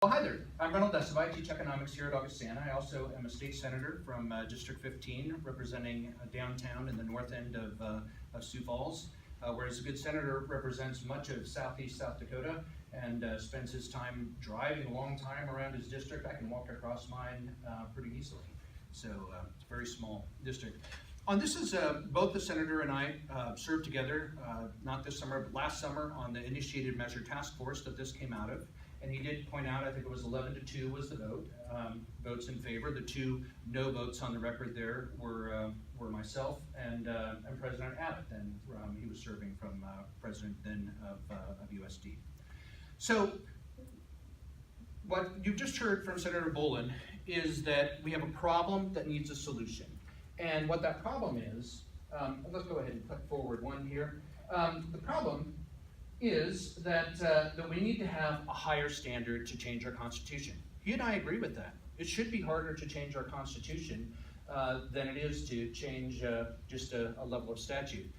Well, hi there. I'm Reynolds Desseva. I teach economics here at Augustana. I also am a state senator from District 15, representing downtown in the north end of Sioux Falls, whereas a good senator represents much of southeast South Dakota and spends his time driving a long time around his district. I can walk across mine pretty easily. So it's a very small district. This is both the senator and I served together, not this summer, but last summer on the Initiated Measure Task Force that this came out of. And he did point out, I think it was 11-2 was the vote, votes in favor. The two no votes on the record there were myself and President Abbott. Then he was serving from president then of USD. So what you've just heard from Senator Bolin is that we have a problem that needs a solution. And what that problem is, let's go ahead and click forward one here. The problem is that we need to have a higher standard to change our Constitution. You and I agree with that. It should be harder to change our Constitution than it is to change just a level of statute.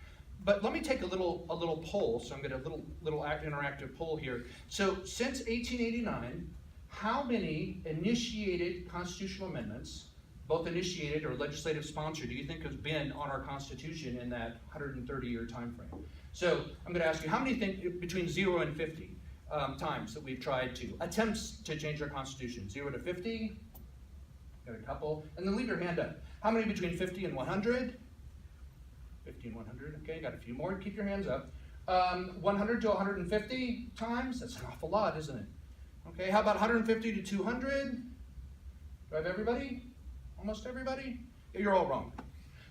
But let me take a little poll. So I'm going to little interactive poll here. So since 1889, how many initiated constitutional amendments, both initiated or legislative sponsored, do you think has been on our Constitution in that 130-year time frame? So I'm going to ask you, how many think between 0 and 50 times that we've tried to attempts to change our Constitution? 0 to 50? Got a couple. And then leave your hand up. How many between 50 and 100? 50 and 100. Okay, got a few more. Keep your hands up. 100 to 150 times? That's an awful lot, isn't it? Okay, how about 150 to 200? Do I have everybody? Almost everybody? Yeah, you're all wrong.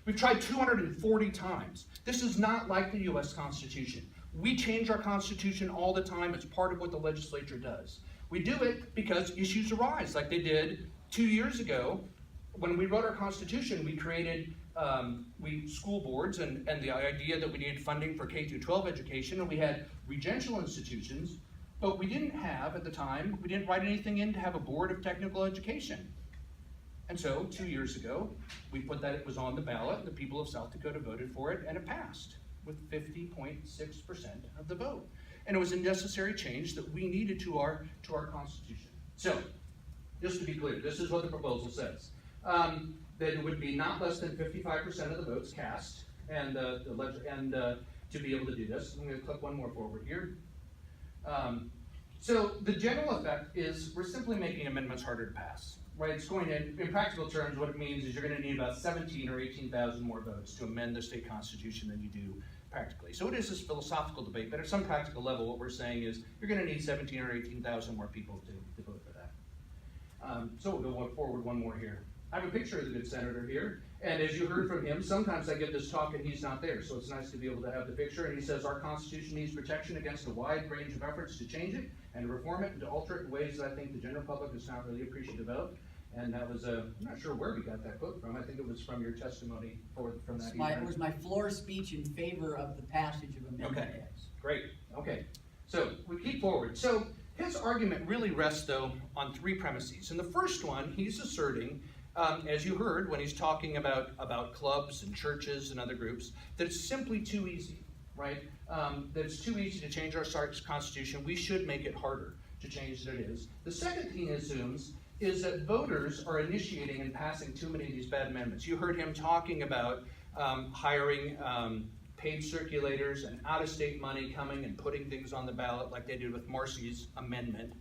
We've tried 240 times. This is not like the U.S. Constitution. We change our Constitution all the time. It's part of what the legislature does. We do it because issues arise, like they did 2 years ago. When we wrote our Constitution, we created school boards and the idea that we needed funding for K-12 education, and we had regential institutions, but we didn't have, at the time, we didn't write anything in to have a board of technical education. And so 2 years ago, we put that it was on the ballot, the people of South Dakota voted for it, and it passed with 50.6% of the vote. And it was a necessary change that we needed to our Constitution. So, just to be clear, this is what the proposal says. That it would be not less than 55% of the votes cast, and to be able to do this. I'm going to click one more forward here. So the general effect is we're simply making amendments harder to pass. Right, it's going to, in practical terms, what it means is you're going to need about 17 or 18,000 more votes to amend the state constitution than you do practically. So it is this philosophical debate, but at some practical level, what we're saying is you're going to need 17 or 18,000 more people to vote for that. So we'll go forward one more here. I have a picture of the good senator here, and as you heard from him, sometimes I give this talk and he's not there, so it's nice to be able to have the picture. And he says our Constitution needs protection against a wide range of efforts to change it and to reform it and to alter it in ways that I think the general public is not really appreciative of. And that was I'm not sure where we got that quote from. I think it was from your testimony from that evening. It was my floor speech in favor of the passage of Amendment X. Great. Okay. So we keep forward. So his argument really rests, though, on three premises. And the first one, he's asserting, as you heard when he's talking about clubs and churches and other groups, that it's simply too easy, right? That it's too easy to change our Constitution. We should make it harder to change than it is. The second thing he assumes is that voters are initiating and passing too many of these bad amendments. You heard him talking about hiring paid circulators and out-of-state money coming and putting things on the ballot like they did with Marcy's amendment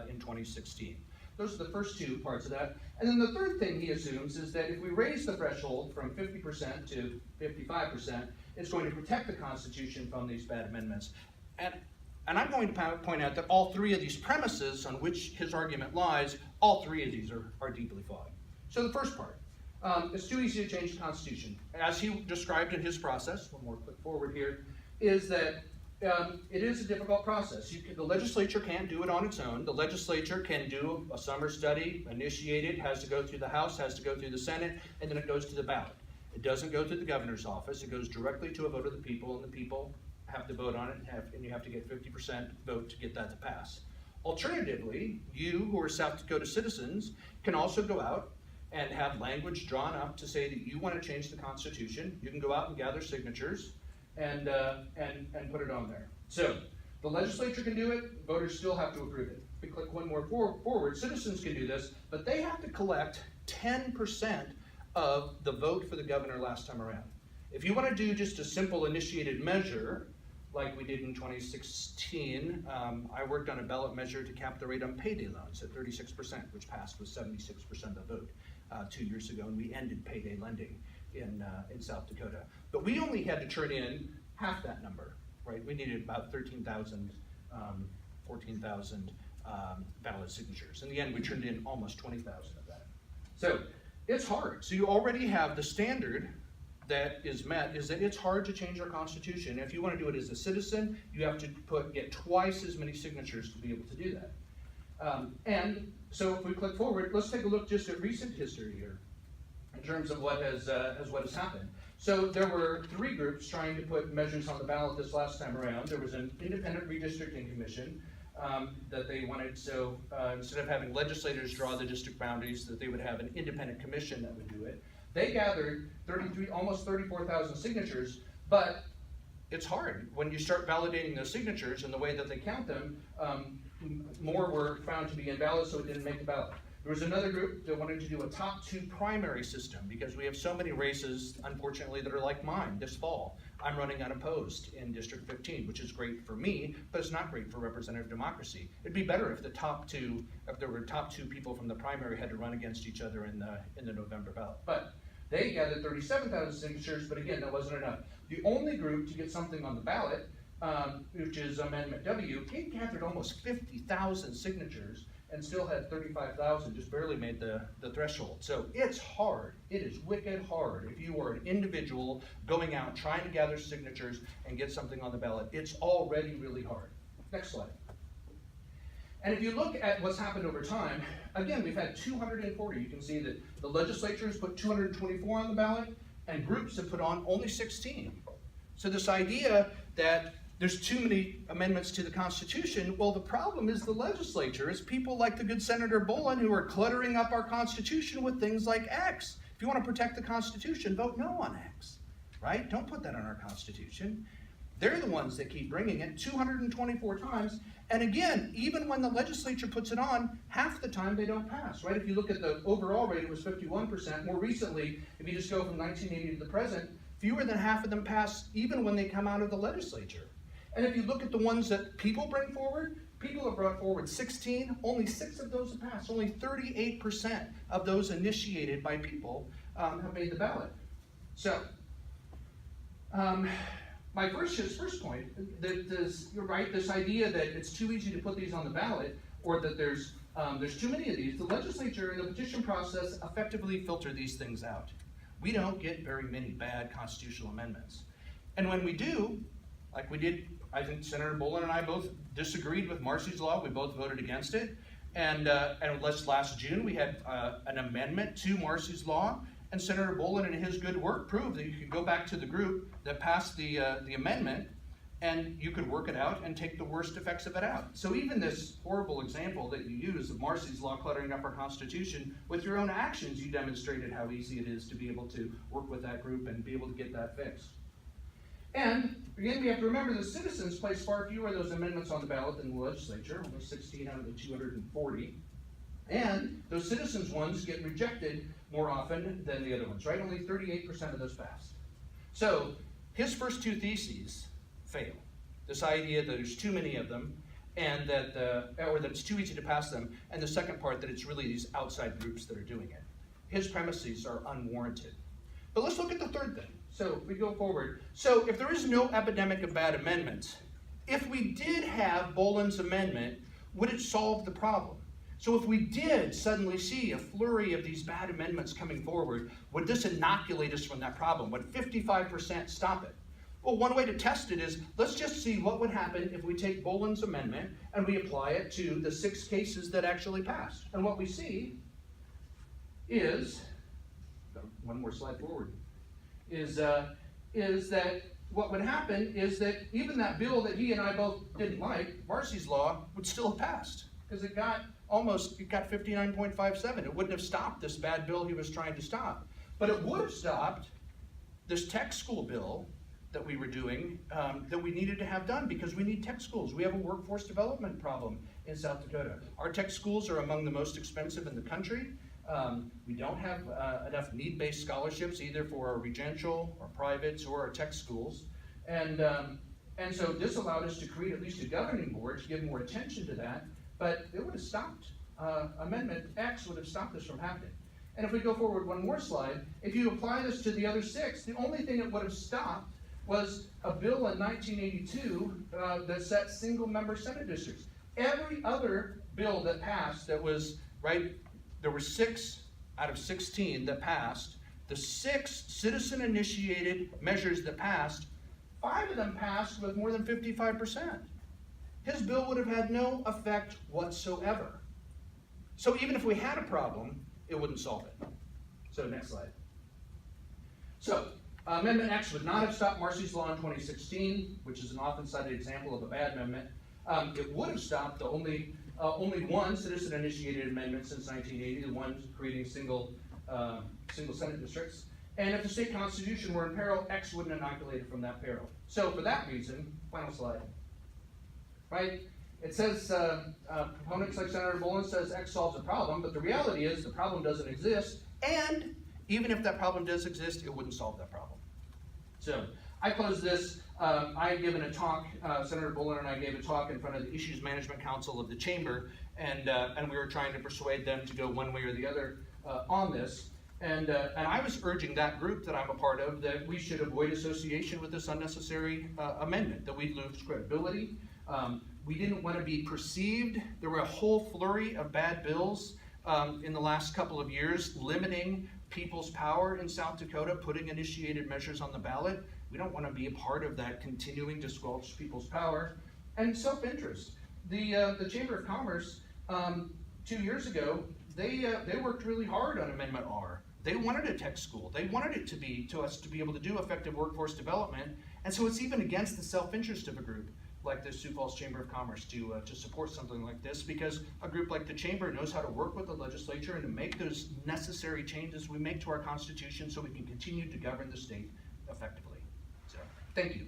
in 2016. Those are the first two parts of that. And then the third thing he assumes is that if we raise the threshold from 50% to 55%, it's going to protect the Constitution from these bad amendments. And I'm going to point out that all three of these premises on which his argument lies, all three of these are deeply flawed. So the first part, it's too easy to change the Constitution. As he described in his process, one more click forward here, is that it is a difficult process. The legislature can't do it on its own. The legislature can do a summer study, initiate it, has to go through the House, has to go through the Senate, and then it goes to the ballot. It doesn't go through the governor's office. It goes directly to a vote of the people, and the people have to vote on it, and you have to get 50% vote to get that to pass. Alternatively, you who are South Dakota citizens can also go out and have language drawn up to say that you want to change the Constitution. You can go out and gather signatures and put it on there. So the legislature can do it, voters still have to approve it. we click one more forward, citizens can do this, but they have to collect 10% of the vote for the governor last time around. If you want to do just a simple initiated measure, like we did in 2016, I worked on a ballot measure to cap the rate on payday loans at 36%, which passed with 76% of the vote 2 years ago, and we ended payday lending in South Dakota. But we only had to turn in half that number, right? We needed about 13,000, 14,000 ballot signatures. In the end, we turned in almost 20,000 of that. So it's hard. So you already have the standard that is met is that it's hard to change our Constitution. If you want to do it as a citizen, you have to get twice as many signatures to be able to do that. And so if we click forward, let's take a look just at recent history here in terms of what has happened. So there were 3 groups trying to put measures on the ballot this last time around. There was an independent redistricting commission that they wanted, so instead of having legislators draw the district boundaries, that they would have an independent commission that would do it. They gathered almost 34,000 signatures, but it's hard. When you start validating those signatures and the way that they count them, more were found to be invalid, so it didn't make the ballot. There was another group that wanted to do a top 2 primary system because we have so many races, unfortunately, that are like mine this fall. I'm running unopposed in District 15, which is great for me, but it's not great for representative democracy. It'd be better if there were top 2 people from the primary had to run against each other in the November ballot. But they gathered 37,000 signatures, but again, that wasn't enough. The only group to get something on the ballot, which is Amendment W, it gathered almost 50,000 signatures and still had 35,000, just barely made the threshold. So it's hard. It is wicked hard. If you are an individual going out trying to gather signatures and get something on the ballot, it's already really hard. Next slide. And if you look at what's happened over time, again, we've had 240. You can see that the legislature has put 224 on the ballot, and groups have put on only 16. So this idea that there's too many amendments to the Constitution, well, the problem is the legislature. It's people like the good Senator Bolin who are cluttering up our Constitution with things like X. If you want to protect the Constitution, vote no on X, right? Don't put that on our Constitution. They're the ones that keep bringing it 224 times. And again, even when the legislature puts it on, half the time they don't pass, right? If you look at the overall rate, it was 51%. More recently, if you just go from 1980 to the present, fewer than half of them pass even when they come out of the legislature. And if you look at the ones that people bring forward, people have brought forward 16, only 6 of those have passed. Only 38% of those initiated by people have made the ballot. So, my first point, you're right, this idea that it's too easy to put these on the ballot, or that there's too many of these, the legislature in the petition process effectively filter these things out. We don't get very many bad constitutional amendments. And when we do, like we did, I think Senator Bolin and I both disagreed with Marcy's law. We both voted against it. And last June, we had an amendment to Marcy's law. And Senator Bolin and his good work proved that you could go back to the group that passed the amendment, and you could work it out and take the worst effects of it out. So even this horrible example that you use of Marcy's law cluttering up our Constitution, with your own actions, you demonstrated how easy it is to be able to work with that group and be able to get that fixed. And again, we have to remember the citizens place far fewer of those amendments on the ballot than the legislature, only 16 out of the 240. And those citizens ones get rejected more often than the other ones, right? Only 38% of those passed. So his first 2 theses fail. This idea that there's too many of them, and that it's too easy to pass them, and the second part that it's really these outside groups that are doing it. His premises are unwarranted. But let's look at the third thing. So if we go forward, so if there is no epidemic of bad amendments, if we did have Bolin's amendment, would it solve the problem? So if we did suddenly see a flurry of these bad amendments coming forward, would this inoculate us from that problem? Would 55% stop it? Well, one way to test it is, let's just see what would happen if we take Bolin's amendment and we apply it to the 6 cases that actually passed. And what we see is, one more slide forward, is that what would happen is that even that bill that he and I both didn't like, Marcy's law, would still have passed, because it got 59.57. It wouldn't have stopped this bad bill he was trying to stop. But it would have stopped this tech school bill that we were doing, that we needed to have done, because we need tech schools. We have a workforce development problem. in South Dakota. Our tech schools are among the most expensive in the country. We don't have enough need-based scholarships either for our regential or privates or our tech schools. And so this allowed us to create at least a governing board to give more attention to that, but it would have stopped. Amendment X would have stopped this from happening. And if we go forward one more slide, if you apply this to the other 6, the only thing it would have stopped was a bill in 1982 that set single-member Senate districts. Every other bill that passed that was, right, there were 6 out of 16 that passed. The 6 citizen-initiated measures that passed, 5 of them passed with more than 55%. His bill would have had no effect whatsoever. So even if we had a problem, it wouldn't solve it. So next slide. So Amendment X would not have stopped Marcy's Law in 2016, which is an often cited example of a bad amendment. It would have stopped the only one citizen-initiated amendment since 1980, the one creating single Senate districts. And if the state constitution were in peril, X wouldn't inoculate it from that peril. So for that reason, final slide, right? It says, proponents like Senator Boland says X solves the problem, but the reality is the problem doesn't exist, and even if that problem does exist, it wouldn't solve that problem. So I close this. I had given a talk, Senator Boland and I gave a talk in front of the Issues Management Council of the Chamber, and we were trying to persuade them to go one way or the other on this. And I was urging that group that I'm a part of that we should avoid association with this unnecessary amendment, that we'd lose credibility. We didn't want to be perceived. There were a whole flurry of bad bills in the last couple of years limiting people's power in South Dakota, putting initiated measures on the ballot. We don't want to be a part of that continuing to squelch people's power. And self-interest. The Chamber of Commerce 2 years ago, they worked really hard on Amendment R. They wanted a tech school. They wanted it to us to be able to do effective workforce development. And so it's even against the self-interest of a group like the Sioux Falls Chamber of Commerce to support something like this, because a group like the Chamber knows how to work with the legislature and to make those necessary changes we make to our Constitution so we can continue to govern the state effectively. So, thank you.